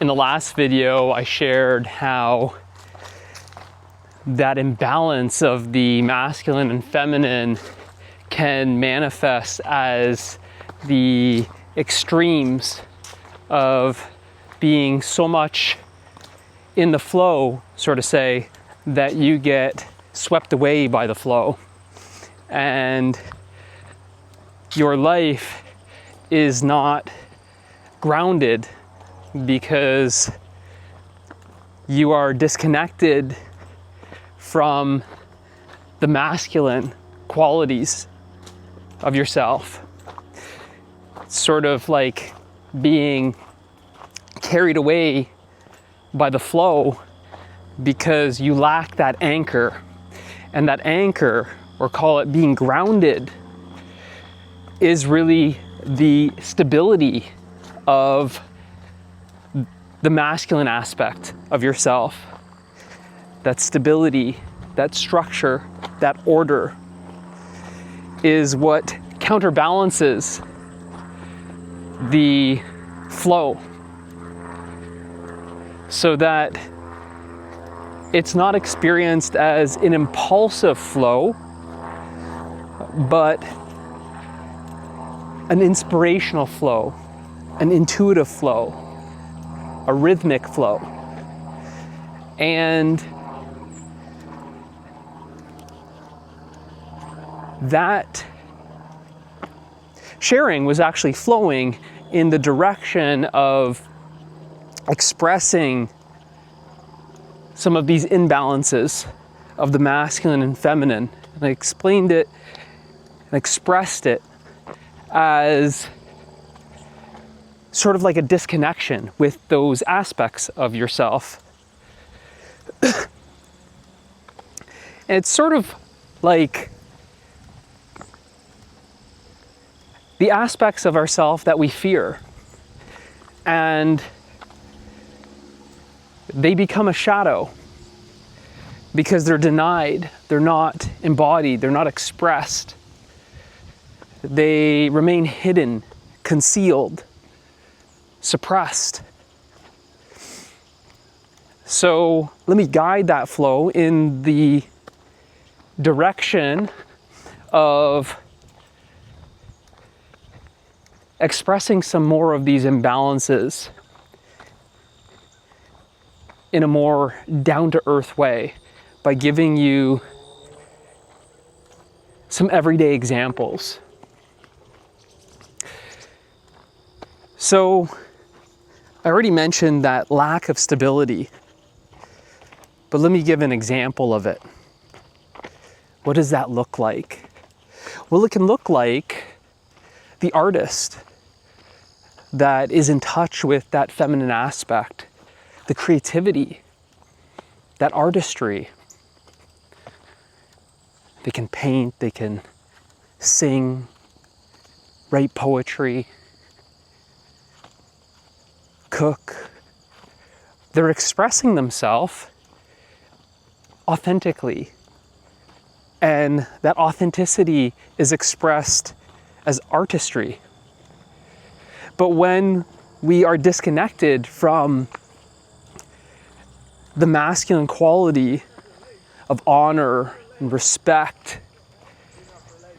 In the last video, I shared how that imbalance of the masculine and feminine can manifest as the extremes of being so much in the flow, so to say, that you get swept away by the flow. And your life is not grounded because you are disconnected from the masculine qualities of yourself. It's sort of like being carried away by the flow because you lack that anchor. And that anchor, or call it being grounded, is really the stability of the masculine aspect of yourself. That stability, that structure, that order is what counterbalances the flow, so that it's not experienced as an impulsive flow, but an inspirational flow, an intuitive flow, a rhythmic flow. And that sharing was actually flowing in the direction of expressing some of these imbalances of the masculine and feminine. And I explained it and expressed it as sort of like a disconnection with those aspects of yourself. And it's sort of like the aspects of ourself that we fear, and they become a shadow because they're denied, they're not embodied, they're not expressed. They remain hidden, concealed, suppressed. So let me guide that flow in the direction of expressing some more of these imbalances in a more down-to-earth way by giving you some everyday examples. So I already mentioned that lack of stability, but let me give an example of it. What does that look like? Well, it can look like the artist that is in touch with that feminine aspect, the creativity, that artistry. They can paint, they can sing, write poetry, cook. They're expressing themselves authentically. And that authenticity is expressed as artistry. But when we are disconnected from the masculine quality of honor and respect,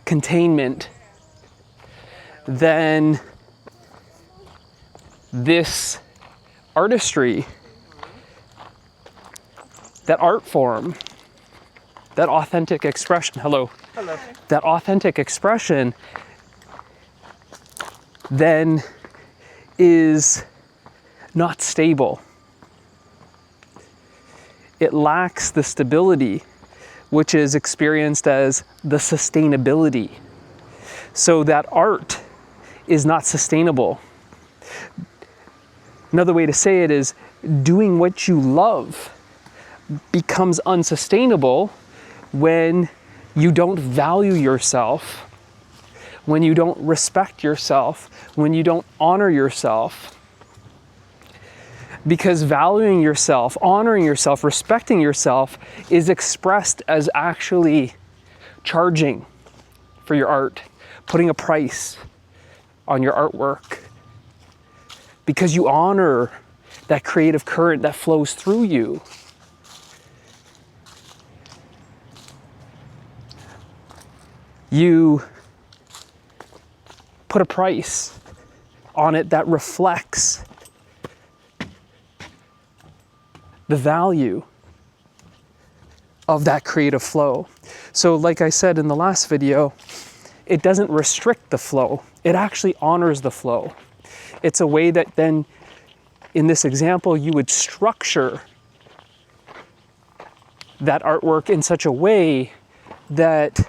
containment, then this artistry, that art form, that authentic expression, hello, that authentic expression then is not stable. It lacks the stability, which is experienced as the sustainability. So that art is not sustainable. Another way to say it is doing what you love becomes unsustainable when you don't value yourself, when you don't respect yourself, when you don't honor yourself. Because valuing yourself, honoring yourself, respecting yourself is expressed as actually charging for your art, putting a price on your artwork. Because you honor that creative current that flows through you. You put a price on it that reflects the value of that creative flow. So like I said in the last video, it doesn't restrict the flow. It actually honors the flow. It's a way that then, in this example, you would structure that artwork in such a way that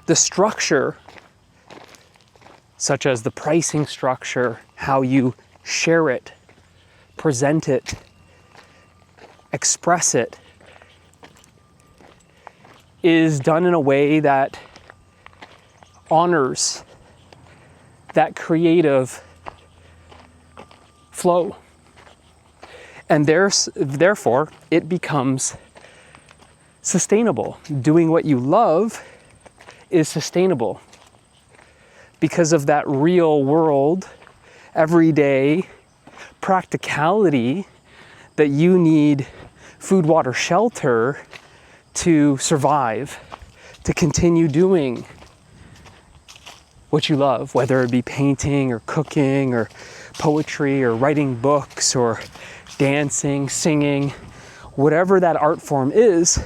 the structure, such as the pricing structure, how you share it, present it, express it, is done in a way that honors that creative flow. And therefore, it becomes sustainable. Doing what you love is sustainable because of that real world, everyday practicality that you need food, water, shelter to survive, to continue doing what you love, whether it be painting or cooking or poetry or writing books or dancing, singing, whatever that art form is.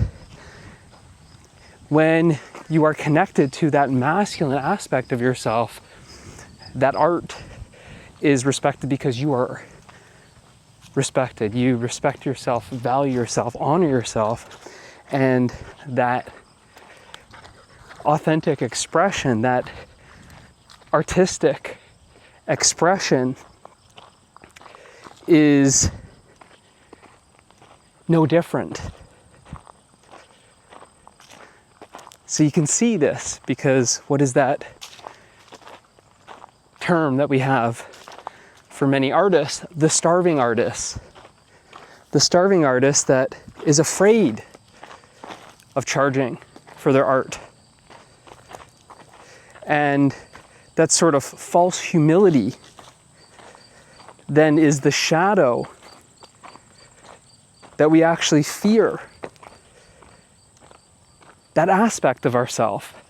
When you are connected to that masculine aspect of yourself, that art is respected because you are respected. You respect yourself, value yourself, honor yourself, and that authentic expression, that artistic expression is no different. So you can see this because what is that term that we have for many artists? The starving artist. The starving artist that is afraid of charging for their art. And that sort of false humility then is the shadow that we actually fear. That aspect of ourself.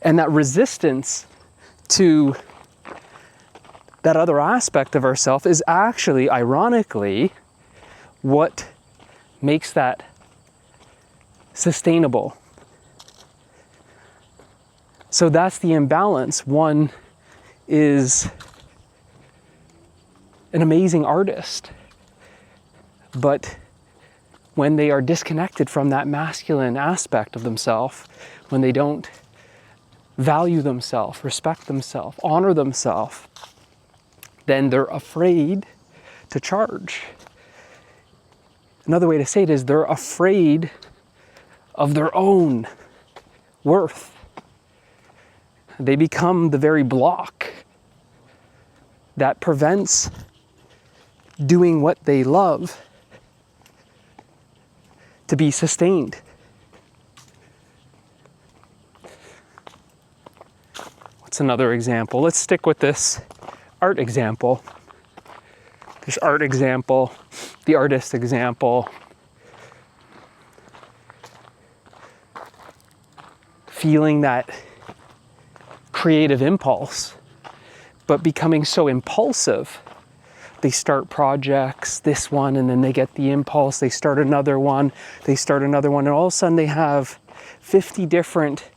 And that resistance to that other aspect of ourself is actually, ironically, what makes that sustainable. So that's the imbalance. One is an amazing artist, but when they are disconnected from that masculine aspect of themselves, when they don't value themselves, respect themselves, honor themselves, then they're afraid to charge. Another way to say it is they're afraid of their own worth. They become the very block that prevents doing what they love to be sustained. What's another example? Let's stick with this art example. This art example, the artist example. Feeling that creative impulse, but becoming so impulsive. They start projects, this one, and then they get the impulse, they start another one, and all of a sudden they have 50 different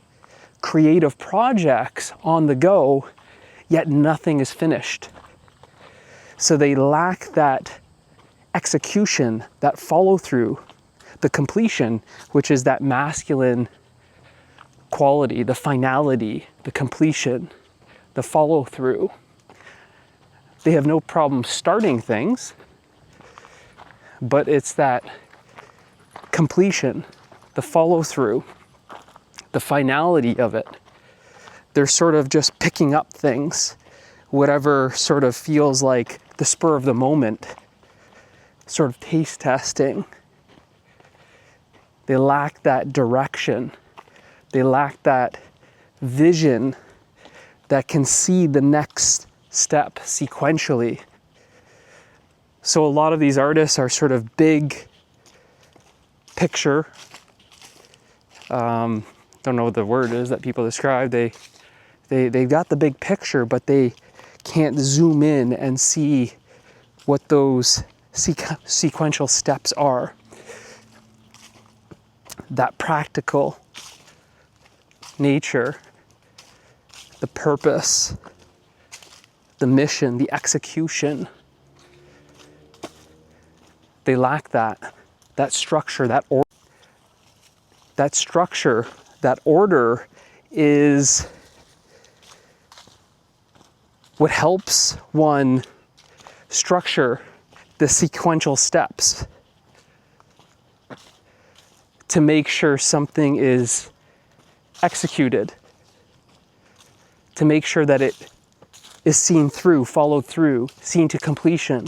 creative projects on the go, yet nothing is finished. So they lack that execution, that follow through, the completion, which is that masculine quality, the finality, the completion, the follow through. They have no problem starting things, but it's that completion, the follow through, the finality of it. They're sort of just picking up things, whatever sort of feels like the spur of the moment, sort of taste testing. They lack that direction. They lack that vision that can see the next step sequentially. So a lot of these artists are sort of big picture. Don't know what the word is that people describe. They've got the big picture, but they can't zoom in and see what those sequential steps are. That practical nature, the purpose, the mission, the execution. They lack that structure, that order. That structure, that order is what helps one structure the sequential steps to make sure something is executed, to make sure that it is seen through, followed through, seen to completion.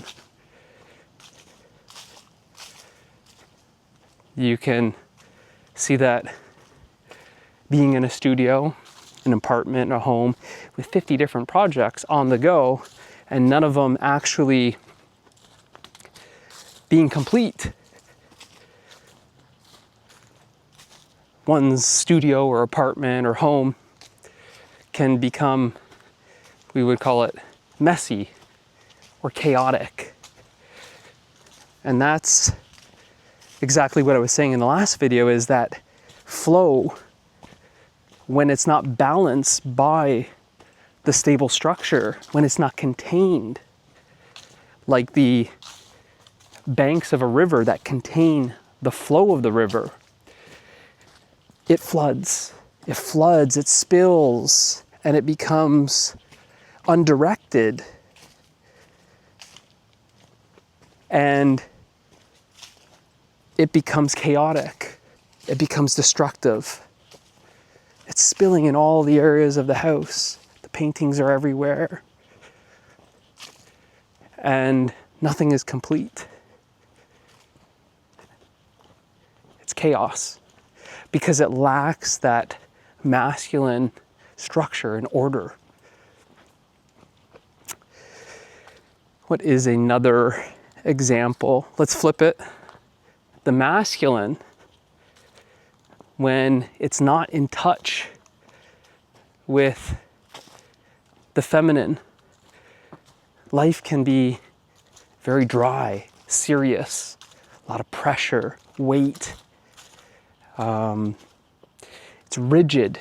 You can see that being in a studio, an apartment, a home with 50 different projects on the go, and none of them actually being complete. One's studio or apartment or home can become, we would call it, messy or chaotic. And that's exactly what I was saying in the last video, is that flow, when it's not balanced by the stable structure, when it's not contained, like the banks of a river that contain the flow of the river, it floods, it spills, and it becomes undirected. And it becomes chaotic. It becomes destructive. It's spilling in all the areas of the house. The paintings are everywhere. And nothing is complete. It's chaos because it lacks that masculine structure and order. What is another example? Let's flip it. The masculine, when it's not in touch with the feminine, life can be very dry, serious, a lot of pressure, weight. It's rigid.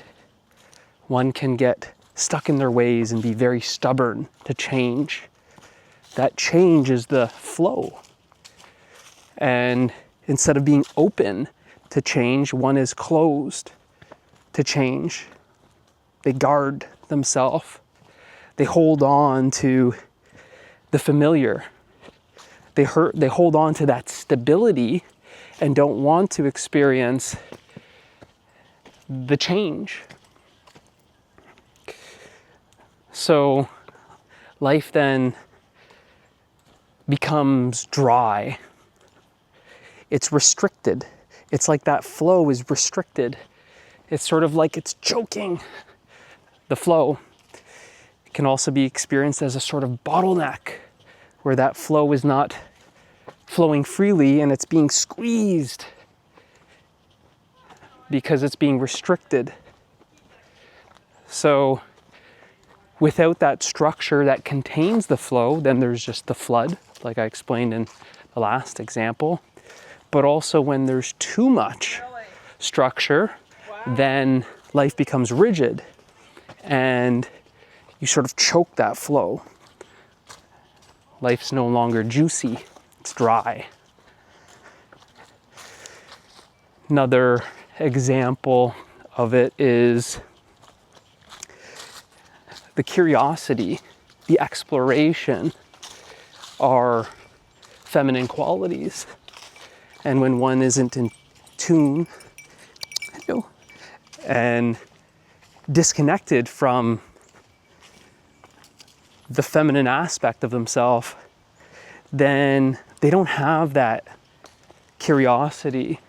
One can get stuck in their ways and be very stubborn to change. That change is the flow. And instead of being open to change, one is closed to change. They guard themselves. They hold on to the familiar. They hold on to that stability and don't want to experience the change. So life then becomes dry. It's restricted. It's like that flow is restricted. It's sort of like it's choking the flow. It can also be experienced as a sort of bottleneck where that flow is not flowing freely and it's being squeezed because it's being restricted. So without that structure that contains the flow, then there's just the flood, like I explained in the last example. But also when there's too much structure, then life becomes rigid and you sort of choke that flow. Life's no longer juicy, it's dry. Another example of it is the curiosity, the exploration are feminine qualities. And when one isn't in tune, and disconnected from the feminine aspect of themselves, then they don't have that curiosity,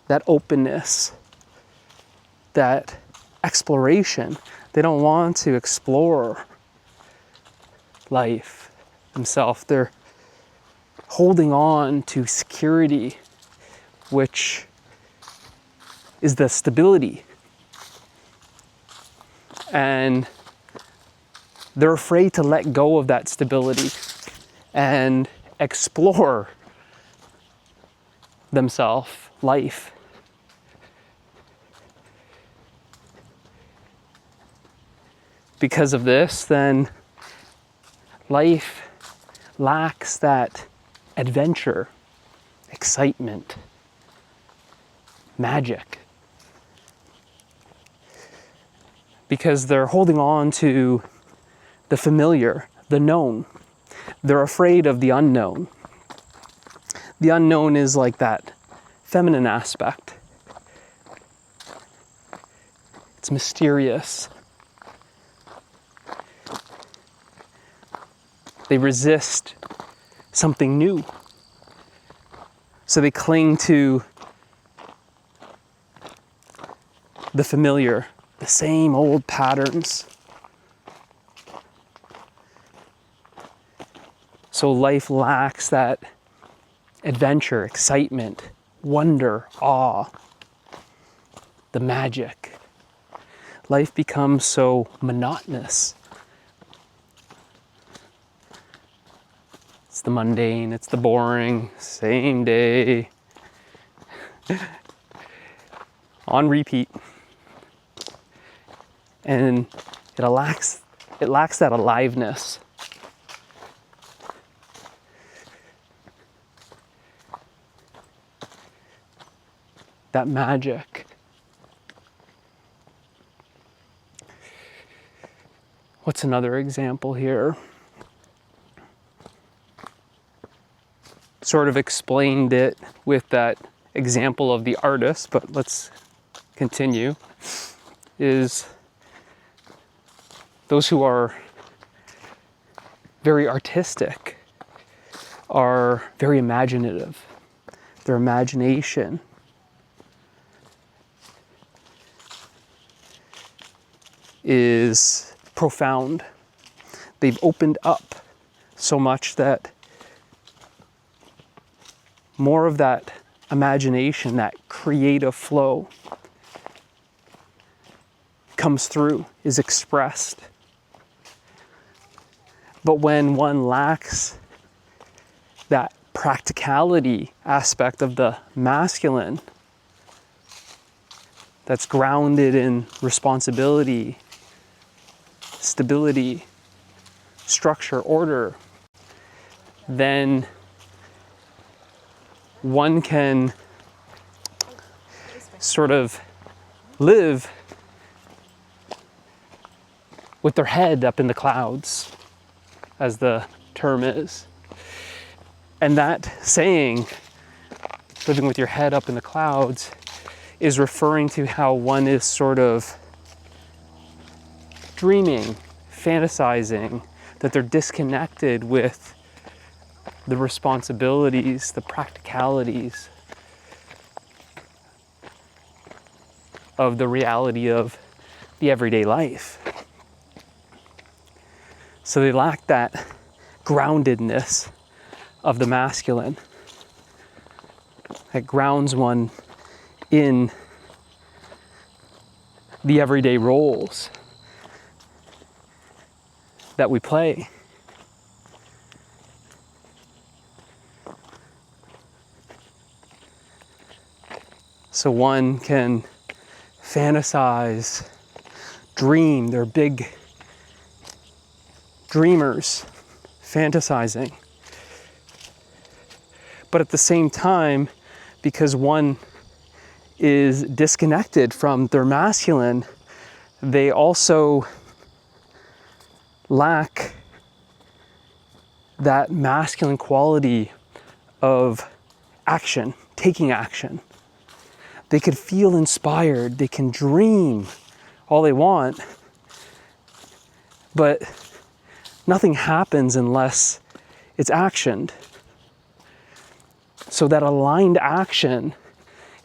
that openness, that exploration. They don't want to explore life themselves. They're holding on to security, which is the stability. And they're afraid to let go of that stability and explore themselves, life. Because of this, then life lacks that adventure, excitement, magic. Because they're holding on to the familiar, the known. They're afraid of the unknown. The unknown is like that feminine aspect. It's mysterious. They resist something new. So they cling to the familiar, the same old patterns. So life lacks that adventure, excitement, wonder, awe, the magic. Life becomes so monotonous. It's the mundane, it's the boring, same day, on repeat. And it lacks that aliveness. That magic. What's another example here? Sort of explained it with that example of the artist, but let's continue. Is those who are very artistic are very imaginative. Their imagination is profound. They've opened up so much that more of that imagination, that creative flow comes through, is expressed. But when one lacks that practicality aspect of the masculine, that's grounded in responsibility, stability, structure, order, then one can sort of live with their head up in the clouds, as the term is. And that saying, living with your head up in the clouds, is referring to how one is sort of dreaming, fantasizing, that they're disconnected with the responsibilities, the practicalities of the reality of the everyday life. So they lack that groundedness of the masculine that grounds one in the everyday roles that we play. So one can fantasize, dream, they're big dreamers, fantasizing. But at the same time, because one is disconnected from their masculine, they also lack that masculine quality of action, taking action. They could feel inspired, they can dream all they want, but nothing happens unless it's actioned. So that aligned action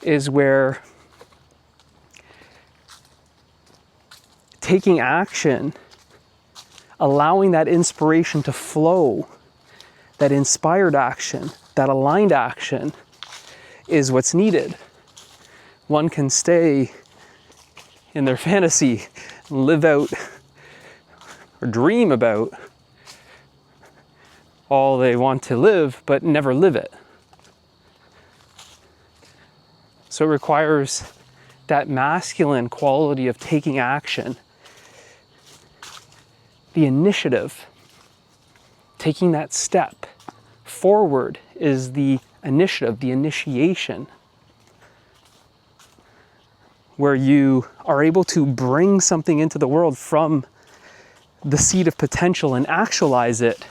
is where taking action allowing that inspiration to flow, that inspired action, that aligned action is what's needed. One can stay in their fantasy, live out or dream about all they want to live, but never live it. So it requires that masculine quality of taking action, the initiative, taking that step forward is the initiative, the initiation, where you are able to bring something into the world from the seed of potential and actualize it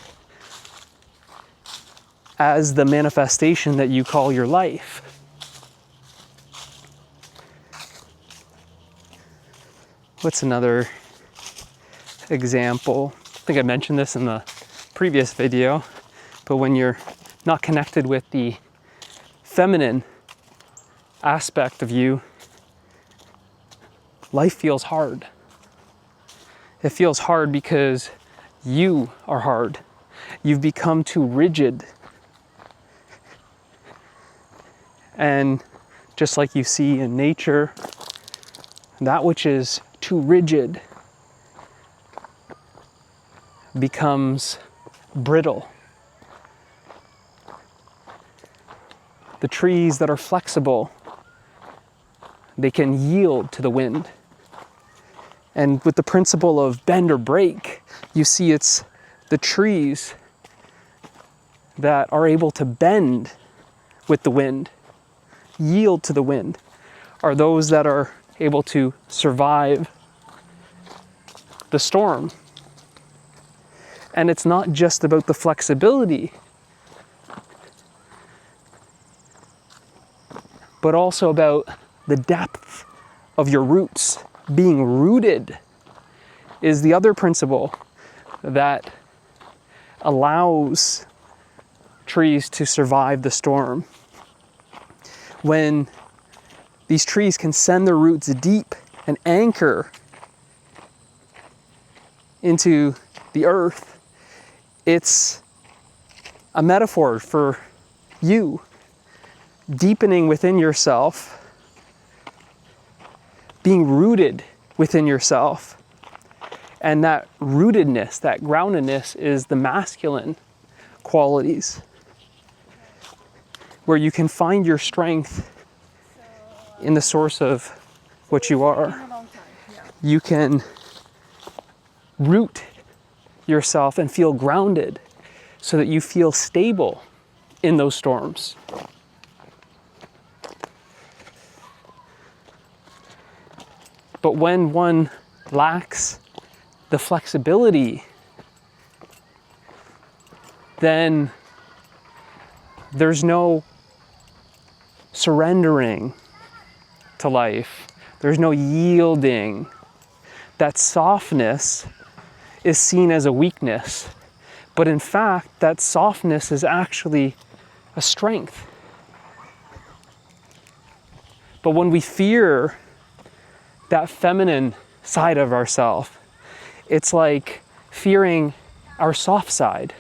as the manifestation that you call your life. What's another example? I think I mentioned this in the previous video, but when you're not connected with the feminine aspect of you, life feels hard. It feels hard because you are hard. You've become too rigid. And just like you see in nature, that which is too rigid becomes brittle. The trees that are flexible, they can yield to the wind. And with the principle of bend or break, you see it's the trees that are able to bend with the wind, yield to the wind, are those that are able to survive the storm. And it's not just about the flexibility, but also about the depth of your roots. Being rooted is the other principle that allows trees to survive the storm. When these trees can send their roots deep and anchor into the earth, it's a metaphor for you deepening within yourself, being rooted within yourself. And that rootedness, that groundedness is the masculine qualities, where you can find your strength in the source of what you are. You can root yourself and feel grounded so that you feel stable in those storms. But when one lacks the flexibility, then there's no surrendering to life. There's no yielding. That softness is seen as a weakness. But in fact, that softness is actually a strength. But when we fear that feminine side of ourselves, it's like fearing our soft side,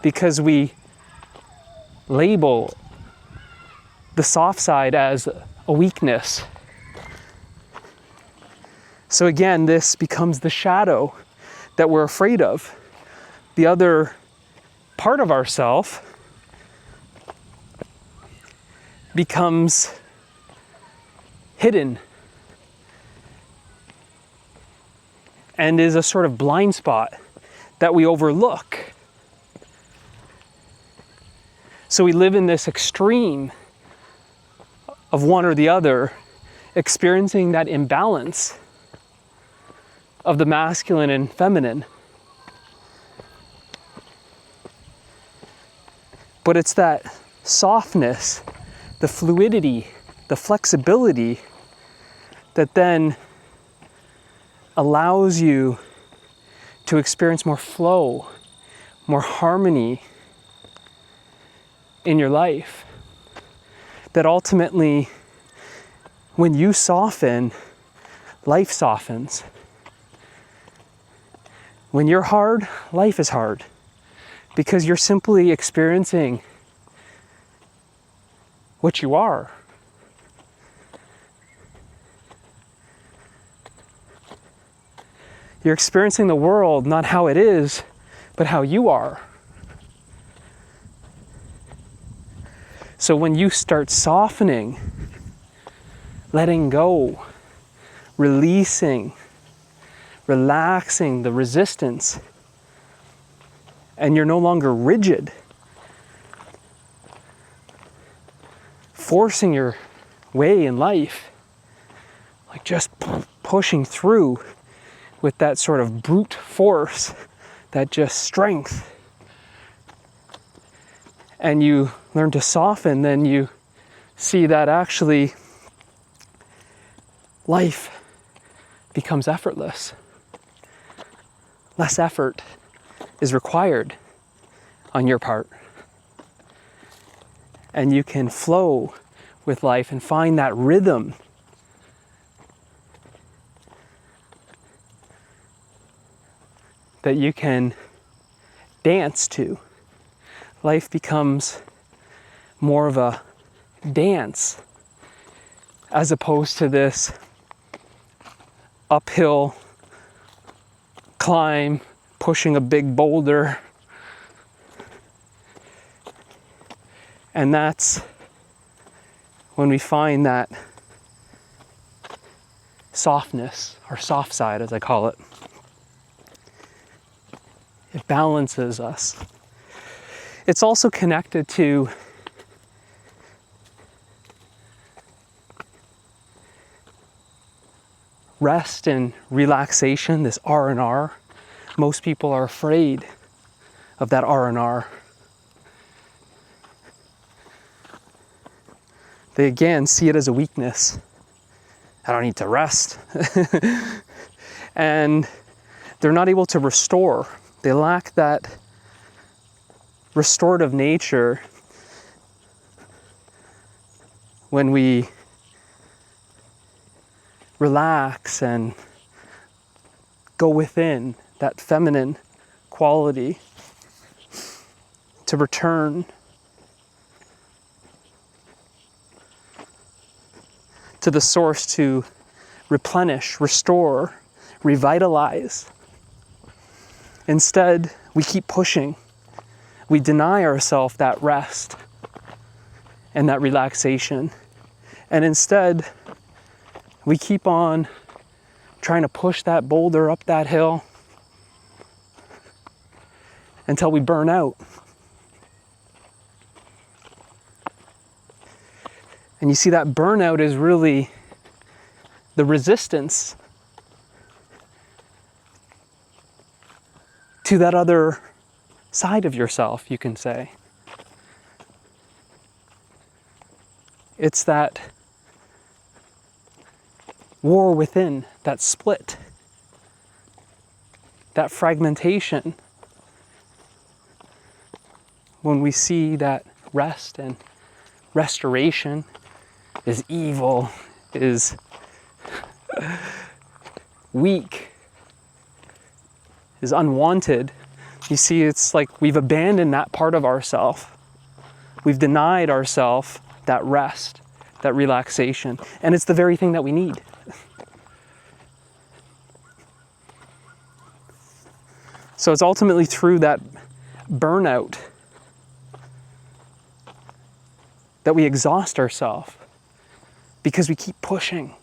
because we label the soft side as a weakness. So again, this becomes the shadow that we're afraid of. The other part of ourself becomes hidden and is a sort of blind spot that we overlook. So we live in this extreme of one or the other, experiencing that imbalance of the masculine and feminine. But it's that softness, the fluidity, the flexibility that then allows you to experience more flow, more harmony in your life. That ultimately, when you soften, life softens. When you're hard, life is hard because you're simply experiencing what you are. You're experiencing the world not how it is, but how you are. So when you start softening, letting go, releasing, relaxing the resistance, and you're no longer rigid, forcing your way in life, like just pushing through with that sort of brute force, that just strength, and you learn to soften, then you see that actually life becomes effortless. Less effort is required on your part. And you can flow with life and find that rhythm that you can dance to. Life becomes more of a dance as opposed to this uphill climb, pushing a big boulder. And that's when we find that softness, or soft side as I call it. It balances us. It's also connected to rest and relaxation, this R&R. Most people are afraid of that R&R. They again see it as a weakness. I don't need to rest. And they're not able to restore. They lack that restorative nature when we relax and go within, that feminine quality, to return to the source, to replenish, restore, revitalize. Instead, we keep pushing. We deny ourselves that rest and that relaxation. And instead, we keep on trying to push that boulder up that hill until we burn out. And you see, that burnout is really the resistance to that other side of yourself, you can say. It's that war within, that split, that fragmentation. When we see that rest and restoration is evil, is weak, is unwanted, you see, it's like we've abandoned that part of ourselves. We've denied ourselves that rest, that relaxation, and it's the very thing that we need. So it's ultimately through that burnout that we exhaust ourselves, because we keep pushing,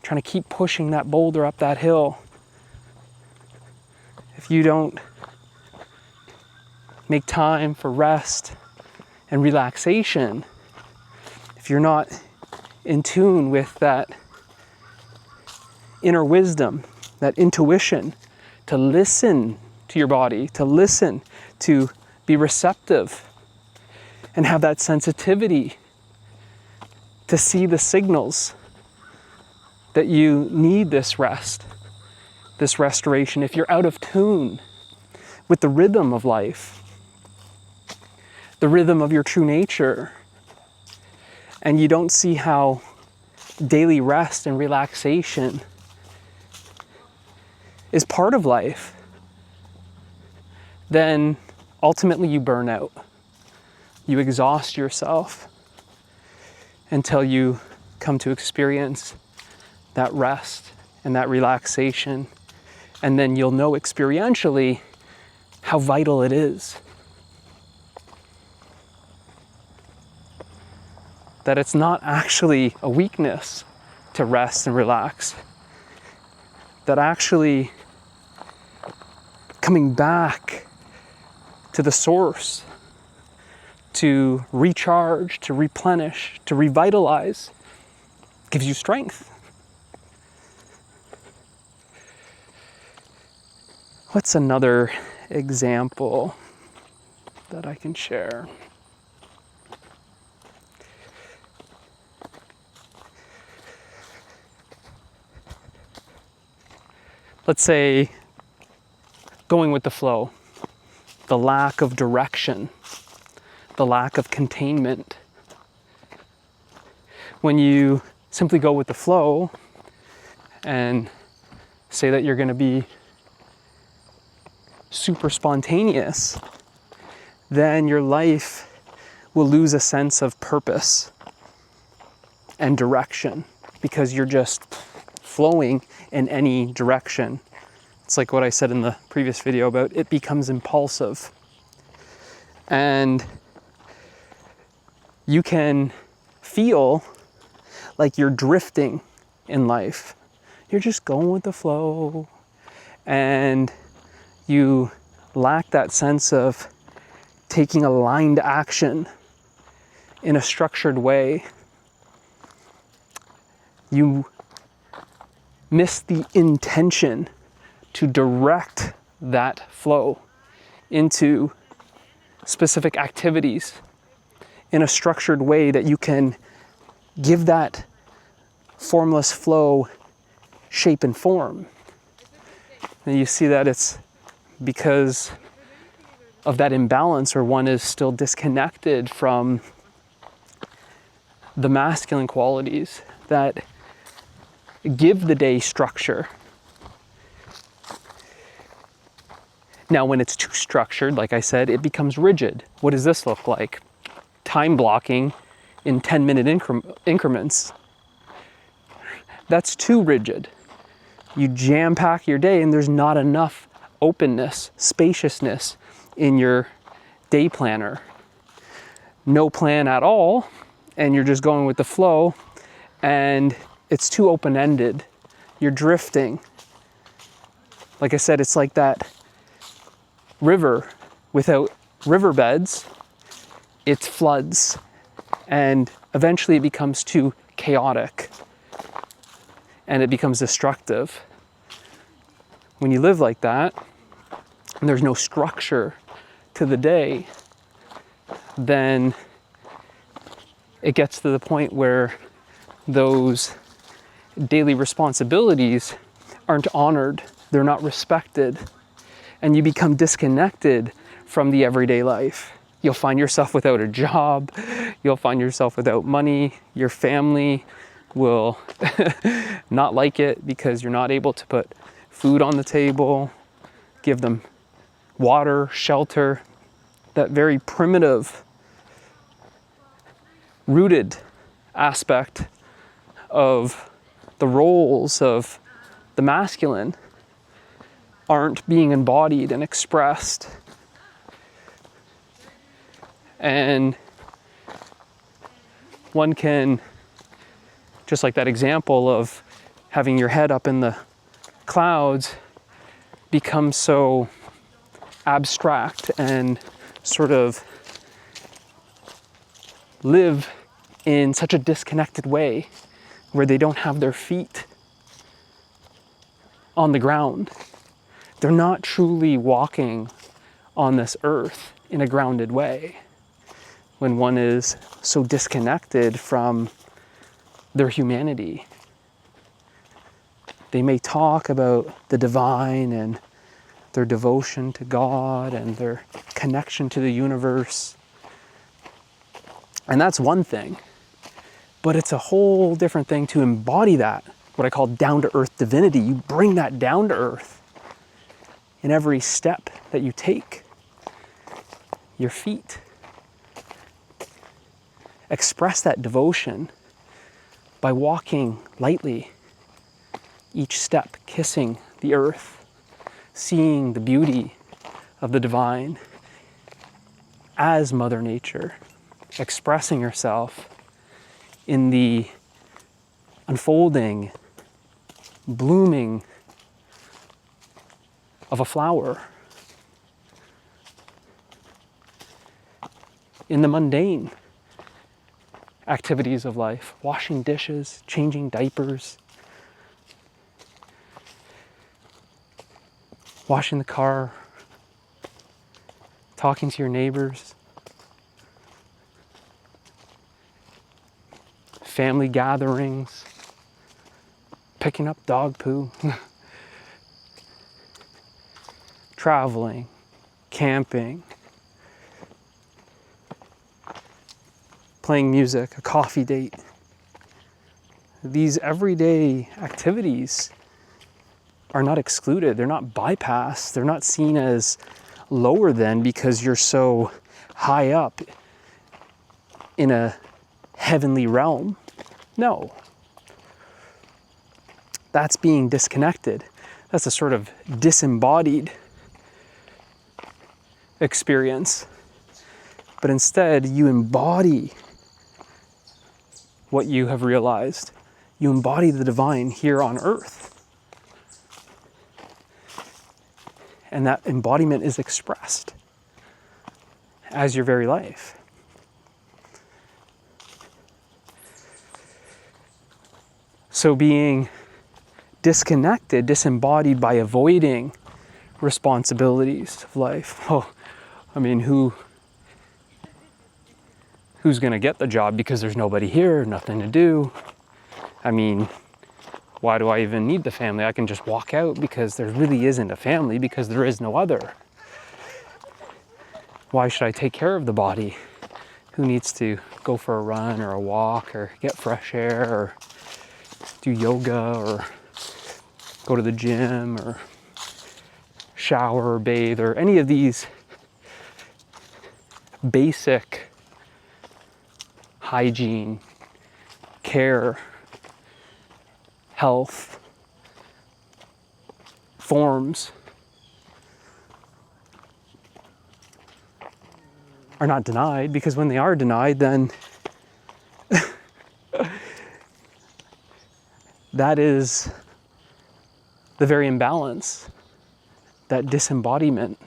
trying to keep pushing that boulder up that hill. If you don't make time for rest and relaxation, if you're not in tune with that inner wisdom, that intuition, to listen to your body, to listen, to be receptive, and have that sensitivity to see the signals that you need this rest, this restoration. If you're out of tune with the rhythm of life, the rhythm of your true nature, and you don't see how daily rest and relaxation is part of life, then ultimately you burn out. You exhaust yourself until you come to experience that rest and that relaxation. And then you'll know experientially how vital it is. That it's not actually a weakness to rest and relax. That actually coming back to the source, to recharge, to replenish, to revitalize, gives you strength. What's another example that I can share? Let's say going with the flow, the lack of direction, the lack of containment. When you simply go with the flow and say that you're going to be super spontaneous, then your life will lose a sense of purpose and direction because you're just flowing in any direction. It's like what I said in the previous video about it becomes impulsive. And you can feel like you're drifting in life. You're just going with the flow, and you lack that sense of taking aligned action in a structured way. You miss the intention to direct that flow into specific activities in a structured way that you can give that formless flow shape and form. And you see that it's because of that imbalance, or one is still disconnected from the masculine qualities that give the day structure. Now, when it's too structured, like I said, it becomes rigid. What does this look like? Time blocking in 10-minute increments. That's too rigid. You jam-pack your day and there's not enough openness, spaciousness in your day planner. No plan at all, and you're just going with the flow, and it's too open-ended. You're drifting. Like I said, it's like that river without riverbeds. It floods, and eventually it becomes too chaotic, and it becomes destructive. When you live like that, and there's no structure to the day, then it gets to the point where those daily responsibilities aren't honored, they're not respected, and you become disconnected from the everyday life. You'll find yourself without a job, you'll find yourself without money, your family will not like it because you're not able to put food on the table, give them water, shelter, that very primitive, rooted aspect of the roles of the masculine aren't being embodied and expressed. And one can, just like that example of having your head up in the clouds, become so abstract and sort of live in such a disconnected way where they don't have their feet on the ground. They're not truly walking on this earth in a grounded way when one is so disconnected from their humanity. They may talk about the divine and their devotion to God and their connection to the universe. And that's one thing. But it's a whole different thing to embody that, what I call down-to-earth divinity. You bring that down to earth in every step that you take. Your feet. Express that devotion by walking lightly, each step kissing the earth, seeing the beauty of the divine as Mother Nature, expressing yourself in the unfolding, blooming of a flower, in the mundane activities of life, washing dishes, changing diapers, washing the car, talking to your neighbors, family gatherings, picking up dog poo, traveling, camping, playing music, a coffee date. These everyday activities are not excluded. They're not bypassed. They're not seen as lower than because you're so high up in a heavenly realm. No. That's being disconnected. That's a sort of disembodied experience. But instead, you embody what you have realized. You embody the divine here on earth. And that embodiment is expressed as your very life. So being disconnected, disembodied by avoiding responsibilities of life. Oh, I mean, who's going to get the job because there's nobody here, nothing to do? I mean, why do I even need the family? I can just walk out because there really isn't a family because there is no other. Why should I take care of the body? Who needs to go for a run or a walk or get fresh air or do yoga or go to the gym or shower or bathe or any of these basic hygiene, care, health forms are not denied, because when they are denied, then that is the very imbalance, that disembodiment.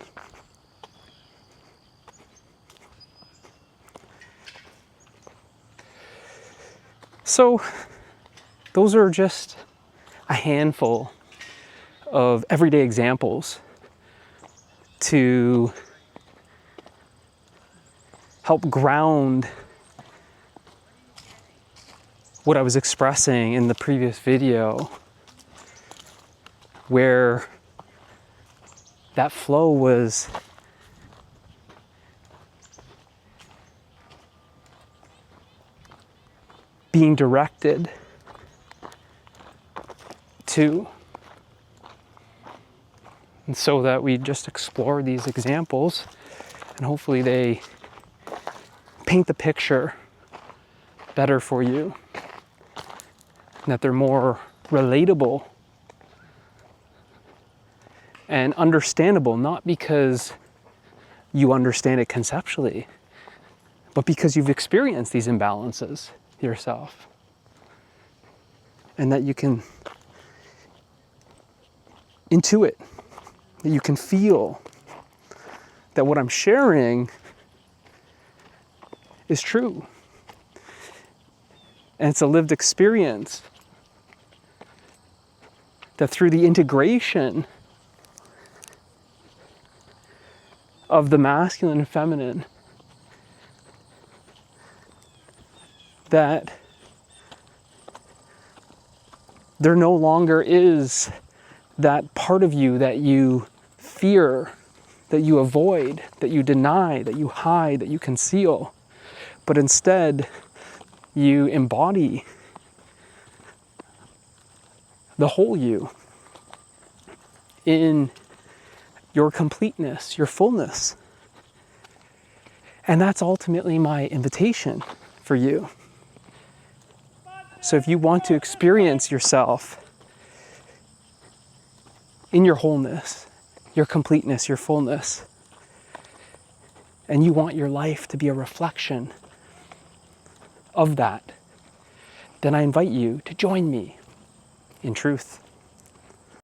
So those are just a handful of everyday examples to help ground what I was expressing in the previous video, where that flow was being directed to. And so that we just explore these examples, and hopefully they paint the picture better for you, and that they're more relatable and understandable, not because you understand it conceptually, but because you've experienced these imbalances yourself, and that you can intuit, that you can feel that what I'm sharing is true. And it's a lived experience that through the integration of the masculine and feminine, that there no longer is that part of you that you fear, that you avoid, that you deny, that you hide, that you conceal, but instead you embody the whole you in your completeness, your fullness. And that's ultimately my invitation for you. So if you want to experience yourself in your wholeness, your completeness, your fullness, and you want your life to be a reflection of that, then I invite you to join me in truth.